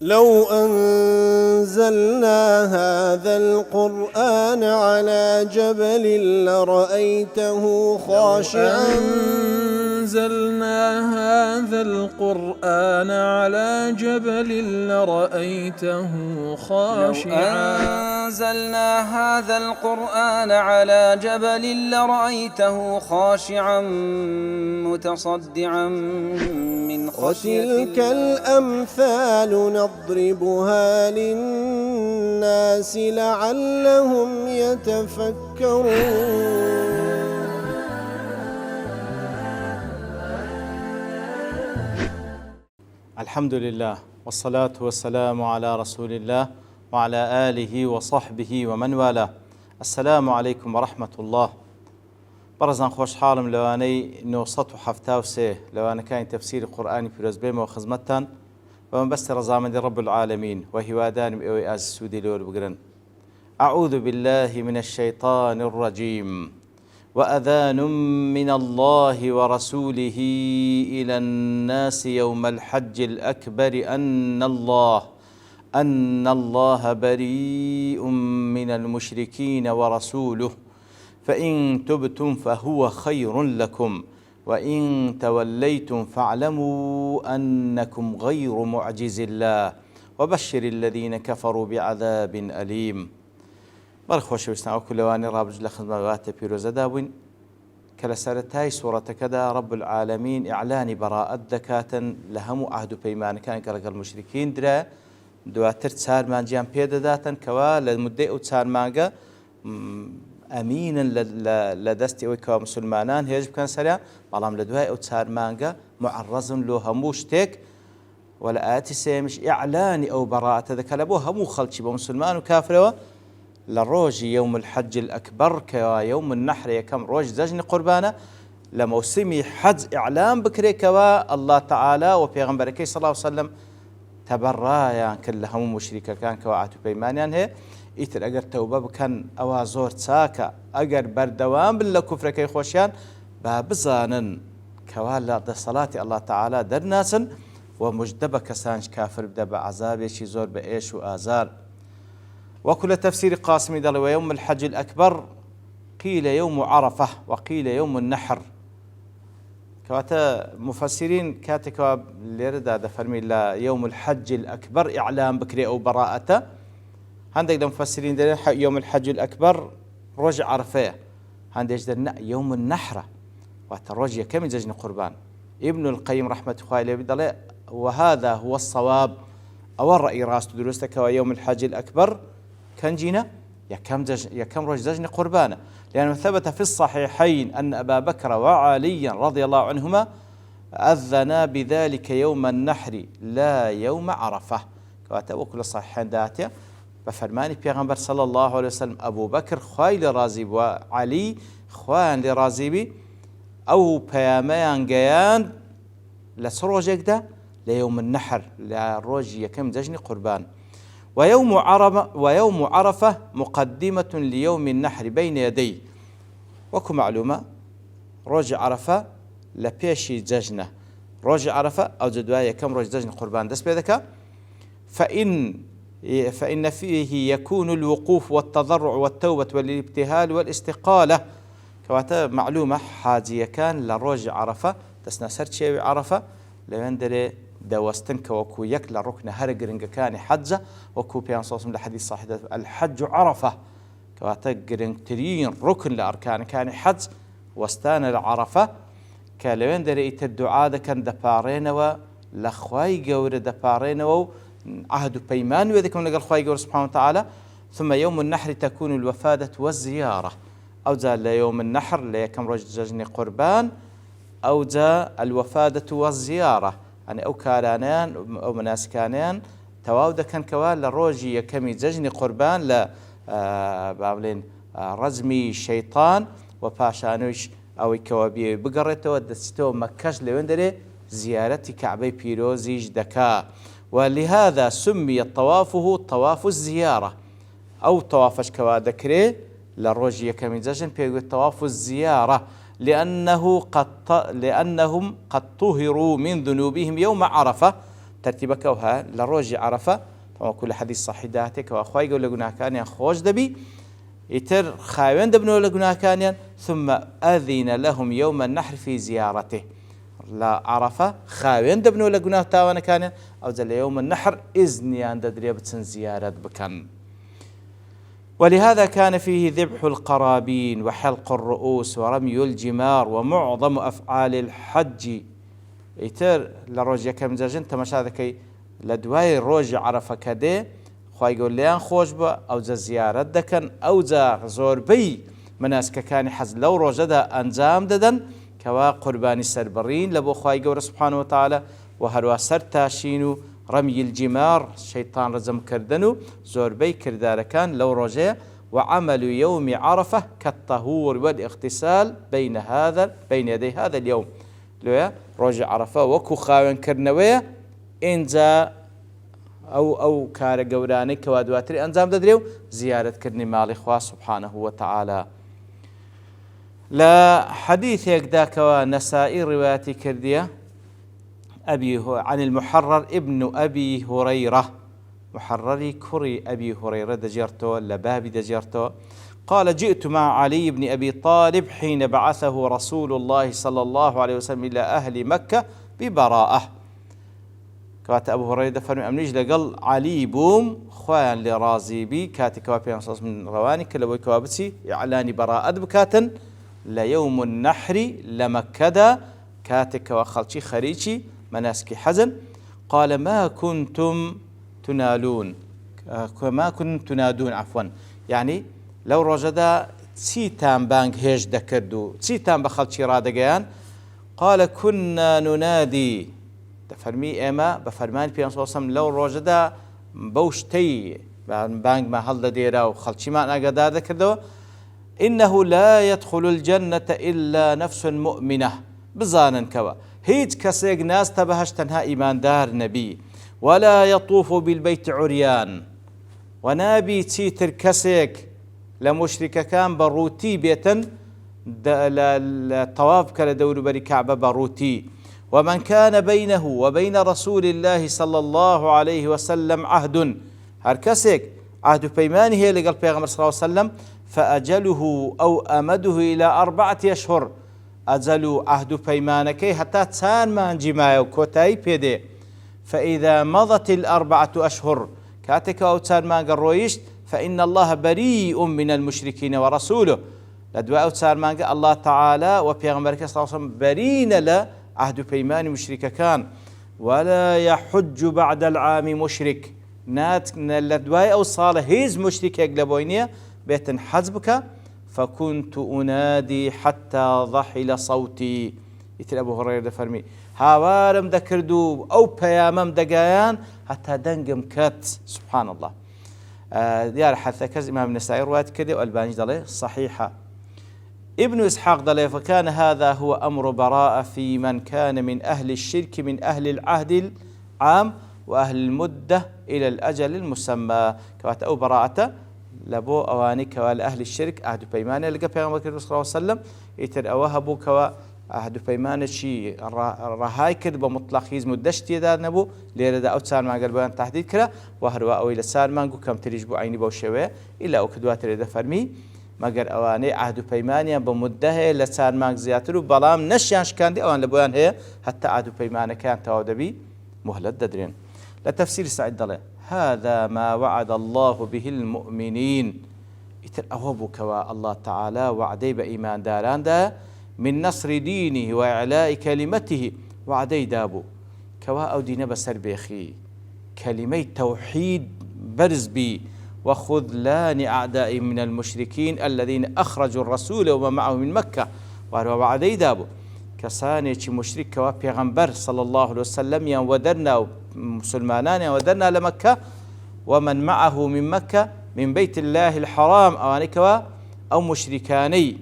لو أنزلنا هذا القرآن على جبل لرأيته خاشعا أنزلنا هذا القرآن على جبل لرأيته خاشعا أنزلنا هذا القرآن على جبل لرأيته خاشعا متصدعا من خشية وتلك الأمثال نضربها للناس لعلهم يتفكرون. الحمد لله والصلاة والسلام على رسول الله وعلى آله وصحبه ومن والاه. السلام عليكم ورحمة الله. برزان خوش حالم لواني 973 لوانا كان تفسير القرآن في رزبيم وخزمتان ومن بس رزامن رب العالمين وهوادان بأوي آز السودي لور بقرن. أعوذ بالله من الشيطان الرجيم. وأذان من الله ورسوله إلى الناس يوم الحج الأكبر أن الله بريء من المشركين ورسوله فإن تبتم فهو خير لكم وإن توليتم فاعلموا أنكم غير معجز الله وبشر الذين كفروا بعذاب أليم. بەرخۆشە ویستان ئەو لەوانی ڕابرج لە خزمەتگاتە پیرۆزەدا بووین کە لە سەرەتای سوورەتەکەدا رب العالمین ئیعلانی بەڕائەت دەکاتن لە هەموو عەهد و پەیمانەکان کە لەگەڵ موشریکین درا دواتر 4 مانگیان پێدەداتن کەوا لە مودەی ئەو 4 مانگە ئەمینن لە دەستی ئەوەی کەوا موسڵمانان هێژ بکەن سەریا بەڵام لە دوای ئەو 4 مانگە معەڕەزن لۆ هەموو شتێک و لە ئاەتی سێمیش ئیعلانی ئەو بەڕائەتە دەکات لە بۆ هەموو خەڵکی بە موسڵمان و کافرەوە لروج يوم الحج الأكبر كوا يوم النحر يكم روج زجن قربانة لموسمي حج إعلام بكري كوا الله تعالى وبيغمبركي صلى الله عليه وسلم تبرايا كلهم مشركة كان كوا عتو بيمانيان هي إتر أجر توبة بكن أوازور تساكا أجر بردوام بالله كفر كي خوشيان بابزانن كوا لا صلاة الله تعالى درناسن ومجدبة كسانش كافر بدا بعذاب يشي زور بإيش وآزار. وكل تفسير قاسم دل ويوم الحج الأكبر قيل يوم عرفة وقيل يوم النحر كواتا مفسرين كاتكوا ليردا دفرمي لا يوم الحج الأكبر إعلام بكري أو براءته عندك مفسرين دل يوم الحج الأكبر رجع عرفة عندك دل يوم النحر وترجع كم زجن قربان ابن القيم رحمة الله عليه وهذا هو الصواب أو الرأي راس دروستك ويوم الحج الأكبر كان جينا يكم روج زجن قربانه لأنه ثبت في الصحيحين أن أبا بكر وعليا رضي الله عنهما أذنا بذلك يوم النحر لا يوم عرفة كواتوكل الصحيحين داتيا بفرماني بيغمبر صلى الله عليه وسلم أبو بكر خواي لرازيب وعلي خوان لرازيبي أو بيامان جيان لسروجك ده ليوم النحر لروج يكم زجن قربان. ويوم عرفة مقدمة ليوم النحر بين يدي وكو معلومة روج عرفة لبيشي زجنة روج عرفة أو جدوايا كم روج زجن قربان دس بذكا فإن فيه يكون الوقوف والتضرع والتوبة والابتهال والاستقالة كواتا معلومة حاجية كان لروج عرفة تسناسر شيء عرفة لمندري داوستن كوكو يكلا ركن هرجرنج كان حجة وكو بيان صوصم لحديث صحيح الحج عرفة كواتا جرنترين ركن لأركان كان حج وستان العرفة كالوين دريت الدعاء كان دبارين ولخواي جور دبارين وعهد بيمان وذكر نقل خواي جور سبحانه وتعالى. ثم يوم النحر تكون الوفادة والزيارة أو جاء يوم النحر ليكم رجزني قربان أو جاء الوفادة والزيارة يعني أو كارانيان أو مناسكانيان تواودا كان كوال لروجي يكمي زجني قربان لا بعملين رزمي شيطان وباشانوش أو كوابي بقرته ودستو مكاش لوندري زيارة كعبي بيروزي جدكا ولهذا سمي طوافه طواف الزيارة أو طوافش كوا ذكري لروجي يكمي زجن بيقول طواف الزيارة لأنهم قد طهروا من ذنوبهم يوم عرفة ترتيبك وها لروج عرفة طبعا كل حديث صحيح داتك وأخوي يقول لقنا كان خوش دبي يتر خاوين دبنو لقنا كان ثم أذن لهم يوم النحر في زيارته لا عرفة خاوين دبنو لقنا تاوانا كان أو زل يوم النحر إذن عند دريبة زيارة بكان. ولهذا كان فيه ذبح القرابين وحلق الرؤوس ورمي الجمار ومعظم أفعال الحج يتر لروج كم زجن تمشى ذكي لدواي روج عرفة كده خواهي يقول ليان خوش با أو زا زيارة دكن أو زا زور بي مناسك كان حز لو روج دا أنزام ددن كوا قرباني سربرين لبو خواهي يقول سبحانه وتعالى وهروا سر تاشينو رمي الجمار شيطان رزم كردنو زور بي كردار كان لو روجه وعمل يوم عرفة كالطهور والاغتسال بين يدي هذا اليوم لويا روج عرفة وكو خاوين كرنوية إنزا أو كار قوراني كوادواتري أنزام ددريو زيارة كرني مالي خواه سبحانه وتعالى. لا حديث يقداك ونسائي رواياتي كردية عن المحرر ابن أبي هريرة محرري كري أبي هريرة دجرته لبابي دجرته قال جئت مع علي بن أبي طالب حين بعثه رسول الله صلى الله عليه وسلم إلى أهل مكة ببراءة. كات أبو هريرة فرمي أمنيج لقل علي بوم خوان لرازي بي كاتي كوابي أنصاص من رواني كلوي كوابتي إعلاني براءة بكاتا ليوم النحر لمكدا كاتك وخلشي خريشي مناسك حزن. قال ما كنتم تنادون عفوا يعني لو رجدا سيتان بانك هيج دكردو سيتان بخلشي رادقيان قال كنا ننادي تفرمي إما بفرمان في أنصار لو رجدا بوشتي بانك ما هل ديرا وخلشي ما نقدر ذكردو إنه لا يدخل الجنة إلا نفس مؤمنة بزانا كوا هيج كسيق ناس تبهش تنها إيمان دار نبي ولا يطوف بالبيت عريان ونابي تيتر كسيق لمشرك كان بروتي بيتا الطواف كلا دور بري كعبة بروتي ومن كان بينه وبين رسول الله صلى الله عليه وسلم عهد هركسيق عهد بيمانه لقال بيغمر صلى الله عليه وسلم فأجله أو أمده إلى 4 أشهر أجلوا عهد بيمانكي حتى تسان ما انجمايو كوتاي بيدي فإذا مضت 4 أشهر كاتك أو تسان ما قرويشت فإن الله بريء من المشركين ورسوله لدواء أو تسان ما الله تعالى وبيغمبرك صلى الله عليه وسلم برين لا عهد بيمان مشرك كان ولا يحج بعد العام مشرك نات لدواء أو صالة هيز مشرك يقلبوينيه بيتن حزبك فكنت أنادي حتى ضحل صوتي يتل أبو هريرة فرمي هاوارم دكردو أو بيامم دقايان حتى دنقم كات سبحان الله. ديار حتى كز إمام النسائي رواية كذا والباني ضلي صحيحة. ابن إسحاق ضلي فكان هذا هو أمر براءة في من كان من أهل الشرك من أهل العهد العام وأهل المدة إلى الأجل المسمى كوات أو براءة لبو أواني كوا لأهل الشرك عهد بيمانة لقى بيغمبر صلى الله عليه وسلم يتر أوها بو كوا عهد بيمانة شي رهاي كد بمطلق هيز مدشتي دار نبو ليرة دا أوتسان ما قلبان تحديد كرا وهروا أو إلى سار مانقو كم تريجبو عيني بو شوية إلا أو كدوات ريدا فرمي مقر أواني عهد بيمانة بمده لسار مانق زياترو بلام نشيانش كان دي أوان لبوان هي حتى عهد بيمانة كان تاودبي مهلت دادرين لتفسير سعيد دلي هذا ما وعد الله به المؤمنين يتر أهوبو كوا الله تعالى وعدي بإيمان داران دا من نصر دينه وإعلاء كلمته وعدي دابو كوا أو دين بسر بيخي كلمة توحيد برز بي وخذلان أعداء من المشركين الذين أخرجوا الرسول وما معه من مكة وعدي دابو كساني مشرك كوا بيغمبر صلى الله عليه وسلم ودرنا مسلمانان ودرنا لمكة ومن معه من مكة من بيت الله الحرام أوانكوا أو مشركاني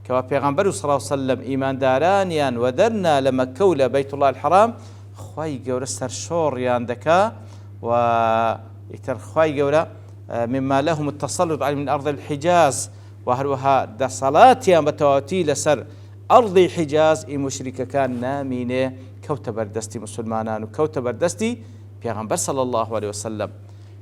كوا بيغمبر صلى الله عليه وسلم إيمان دارانيان ودرنا لمكة ولا بيت الله الحرام خواي جورا سرشور ياندكا ويتر خواي جورا مما لهم التسلط على من أرض الحجاز وهروها دا صلاة يا متواتي لسر أرض حجاز مشرك كان نامينه كوتبر دستي مسلمانان وكوتبر دستي پیغمبر صلى الله عليه وسلم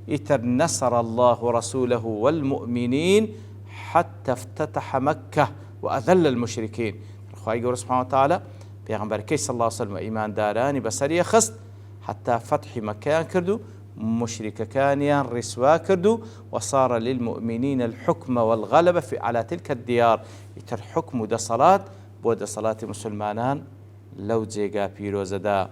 إتر نصر الله ورسوله والمؤمنين حتى افتتح مكة وأذل المشركين. خواهي قول سبحانه وتعالى پیغمبر كي صلى الله عليه وسلم إيمان داراني بسرية خست حتى فتح مكان كردو مشرك كانيان رسوا كردو وصار للمؤمنين الحكم والغلبة على تلك الديار. إتر حكم دا صلاة بود صلاة مسلمانان لو جيغا بيروزدا.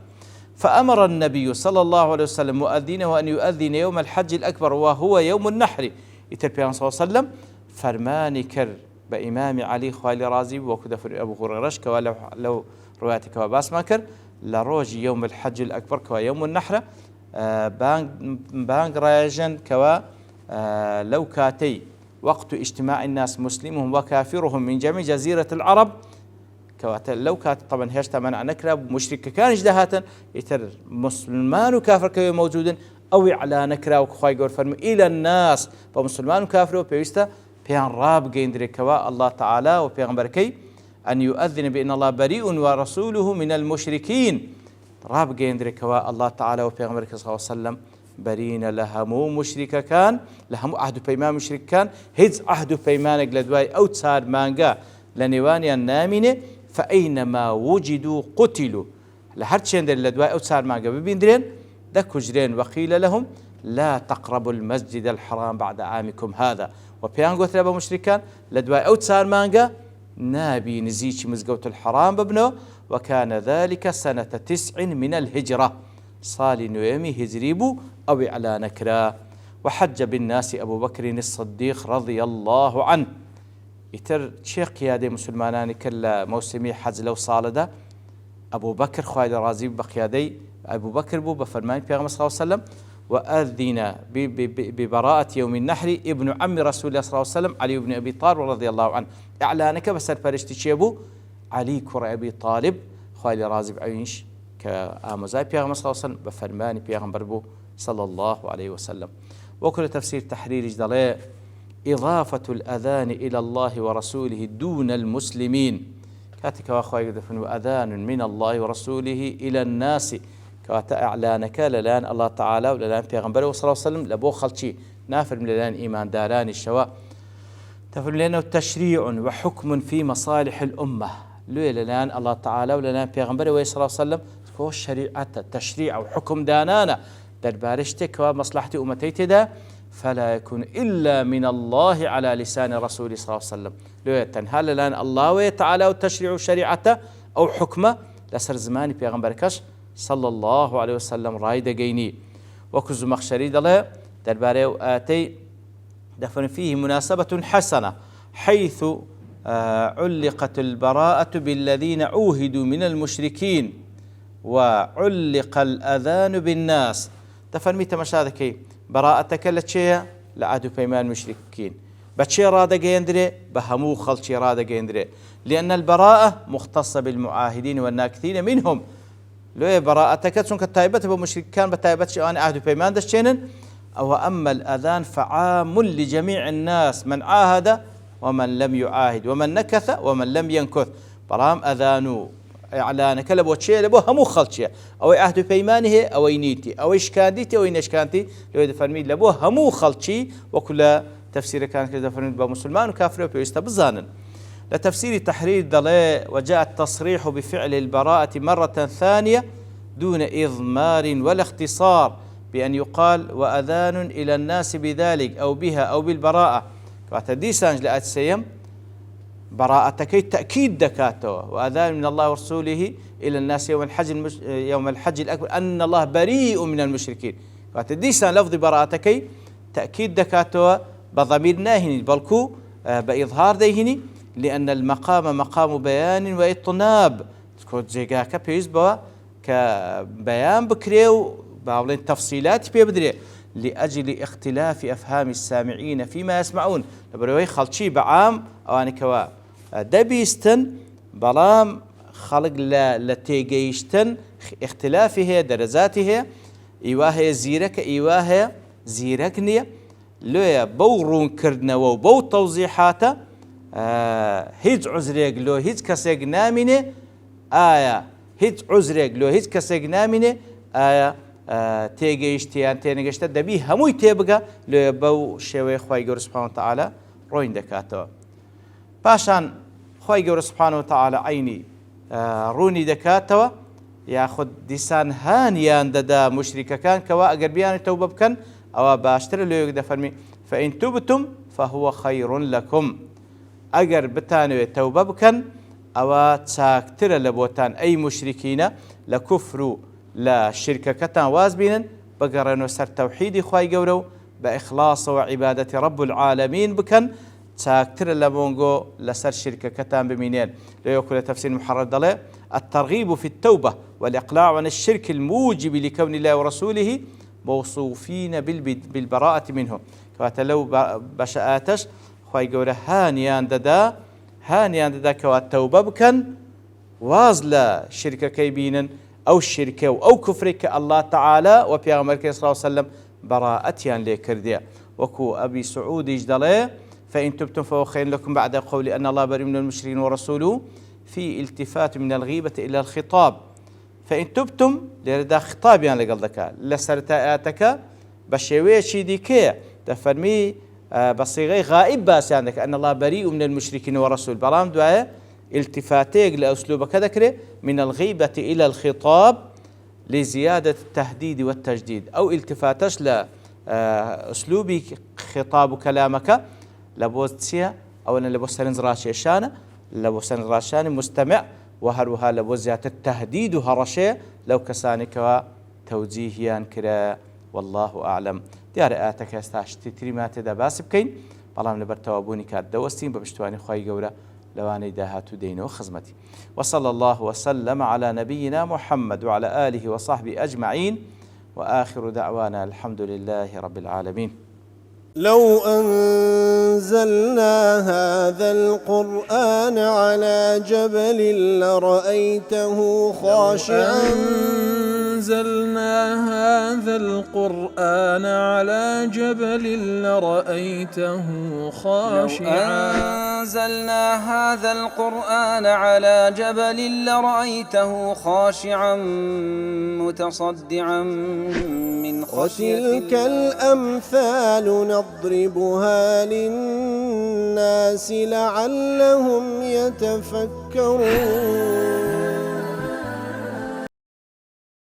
فأمر النبي صلى الله عليه وسلم مؤذنه أن يؤذن يوم الحج الأكبر وهو يوم النحر. إتر بيان صلى الله عليه وسلم فرماني كر بإمام علي خوالي رازي وكدفر أبو هريرة كوا لو روايتك وباس ما كر لروج يوم الحج الأكبر كوا يوم النحر بانغ رايجن كوا لو كاتي وقت اجتماع الناس مسلمهم وكافرهم من جميع جزيرة العرب لو كانت طبعا هيشتا منع نكره مشرك كان اجدهاتا يتر مسلمان وكافر كوي موجودين او على نكره وخواي قول فرمي الى الناس فمسلمان وكافر وبيستا بيان راب جيندري كوا الله تعالى وبيغمبر كي ان يؤذن بان الله بريء ورسوله من المشركين. راب جيندري كوا الله تعالى وبيغمبر صلى الله عليه وسلم برين لهمو مشرك كان لهمو عهد بيمان مشرك كان هيز عهد بيمانك لدواي او تسار مانغا لنيوانيا نامنه فأينما وجدوا قتلوا لهرتشين در لدواء أو تسار مانغا ببيندرين دكو جرين وقيل لهم لا تقربوا المسجد الحرام بعد عامكم هذا. وبيان قلت لبا مشركان لدواء أو تسار مانغا نابي نزيش مزقوت الحرام ببنو. وكان ذلك سنة 9 من الهجرة صالي نويمي هجريبو أو على نكرا. وحج بالناس أبو بكر الصديق رضي الله عنه. يتر شيخ قيادة مسلمانان كلا موسمي حج لو صالدا أبو بكر خوالي رازي بقيادي أبو بكر بو بفرمان بيغمبر صلى الله عليه وسلم وأذن ببراءة يوم النحر ابن عم رسول الله صلى الله عليه وسلم علي بن أبي طالب رضي الله عنه. إعلانك بسر فرشتي شيبو علي كر أبي طالب خوالي رازي بعينش كآمزاي بيغمبر صلى الله عليه وسلم بفرمان بيغمبر بو صلى الله عليه وسلم. وكل تفسير تحرير جدلاء إضافة الأذان إلى الله ورسوله دون المسلمين. كاتك وأخوة يقدفن أذان من الله ورسوله إلى الناس كاتا إعلانك للان الله تعالى وللان بيغمبره صلى الله عليه وسلم لبو خلشي نافر من للان إيمان داران الشواء تفهم لأنه تشريع وحكم في مصالح الأمة للان الله تعالى وللان بيغمبره صلى الله عليه وسلم هو الشريعة تشريع وحكم دانانا دربارشتك ومصلحة أمتي دا فلا يكون إلا من الله على لسان رسول صلى الله عليه وسلم. لو تنهال الآن الله تعالى وتشريع شريعته أو حكمه لسر زمان بيغمبركش صلى الله عليه وسلم رايد جيني. وكز مخشري دله درباره وآتي دفن فيه مناسبة حسنة حيث علقت البراءة بالذين عوهدوا من المشركين وعلق الأذان بالناس. دفن ميت مشاهدكي براءتك لتشيا لعدو بيمان مشركين بتشي رادا جيندري بهمو خلشي رادا جيندري لأن البراءة مختصة بالمعاهدين والناكثين منهم. لو براءتك تسون كتايبة بمشركان بتايبة شيئان عهد بيمان دشينن أو أما الأذان فعام لجميع الناس من عاهد ومن لم يعاهد ومن نكث ومن لم ينكث. برام أذانو إعلانك لبو تشي لبو همو خلشي أو عهد بيمانه أو نيتي أو إشكانديتي أو إنشكانتي لو يدفرمي لبو همو خلشي. وكل تفسير كان كذا فرمي بمسلمان وكافر ويستبزانا. لتفسير تحرير دلاء وجاء التصريح بفعل البراءة مرة ثانية دون إضمار ولا اختصار بأن يقال وأذان إلى الناس بذلك أو بها أو بالبراءة. وتديسانج لأتسيم براءتك تأكيد دكاته وأذان من الله ورسوله إلى الناس يوم الحج الأكبر أن الله بريء من المشركين. وتديسان لفظ براءتك تأكيد دكاته بضمير ناهني بلكو بإظهار ديهني لأن المقام مقام بيان وإطناب كود زيغاكا بيزبوا كبيان بكريو باولين تفصيلات بيبدري لأجل اختلاف أفهام السامعين فيما يسمعون. لبروي خلشي بعام أواني كوا دبيستن بلام خلق لتيجيشتن اختلافه درجاته إيواه زيرك إيواه زيركنية لو بورون كردنا وبو توضيحاته هيج عذرك لو هيج كسيق نامنه آية هيج عذرك لو هيج كسيق نامنه آية تێگەیشتیان تێنەگەشتە دەبی هەمووی تێبگە لێ بەو شێوەیە خی گەورە سوبحانەهو وتەعالە ڕۆین دەکاتەوە. پاشان خی گەورە سوبحانەهو وتەعالە عینی ڕوونی دەکاتەوە یاخود دیسان هانیان دەدا مشریکەکان کەوا ئەگەر بیان تەوبە بکەن ئەوە باشترە لێک دەفەرمی فئین توبتم فهو خەیڕ لەکم ئەگەر بتانوێت تەوبە بکەن ئەوە چاکترە لە بۆتان ئەی مشریکینە لە کوفر و لە شرکەکەتان واز بینن بگەڕێنەوە سەر تەوحیدی خی گەورە و بە ئیخلاسەوە عیبادەتی ڕەب العالەمین بکەن چاکترە لە بۆنگۆ لەسەر شرکەکەتان بمینێن. لێوەکو لە تەفسیر محەڕەر دەڵێ الترغيب في التوبة والإقلاع عن الشرك الموجب لكون الله ورسوله موصوفين بالبراءة منه. كواتا لو بشآتش خواهي قوله هانيان ددا كوات توبة بكن وازلا شركة كيبينا أو الشركة أو كفرك الله تعالى وبيغمبر صلى الله عليه وسلم براءتيان لكرديا. وكو أبي سعود يجدله فإن تبتم فهو خير لكم بعد قول أن الله بريء من المشركين ورسوله في التفات من الغيبة إلى الخطاب. فإن تبتم لردا خطاب يعني لقلدك لسرتاتك بشويشي ديكي تفرمي بصيغي غائب باس عندك أن الله بريء من المشركين ورسول بلام دعاء التفاتيك لأسلوبك ذكره من الغيبة إلى الخطاب لزيادة التهديد والتجديد أو التفاتش لأسلوب خطاب كلامك لبوزتسيا أو أن لبوسترنز راشيشانة لبوسترنز راشاني مستمع وهروها لبوزيات التهديد وهرشي لو كسانك توجيهيان كرا والله أعلم. دیارە ئاتەکە ئێستاشتی تریماتێدا باس بکەین بەڵام لەبەر تەوابوونی کات دەوەستین بە پشتوانی خی گەورە لەوانەی داهاتوو دێنەوە خزمەتی. وصلى الله وسلم على نبينا محمد وعلى آله وصحبه أجمعين وآخر دعوانا الحمد لله رب العالمين. لو أنزلنا هذا القرآن على جبل لرأيته خاشعا أنزلنا هذا القرآن على جبل لرأيته خاشعا أنزلنا هذا القرآن على جبل لرأيته خاشعا متصدعا من خشية الله. وتلك الأمثال نضربها للناس لعلهم يتفكرون.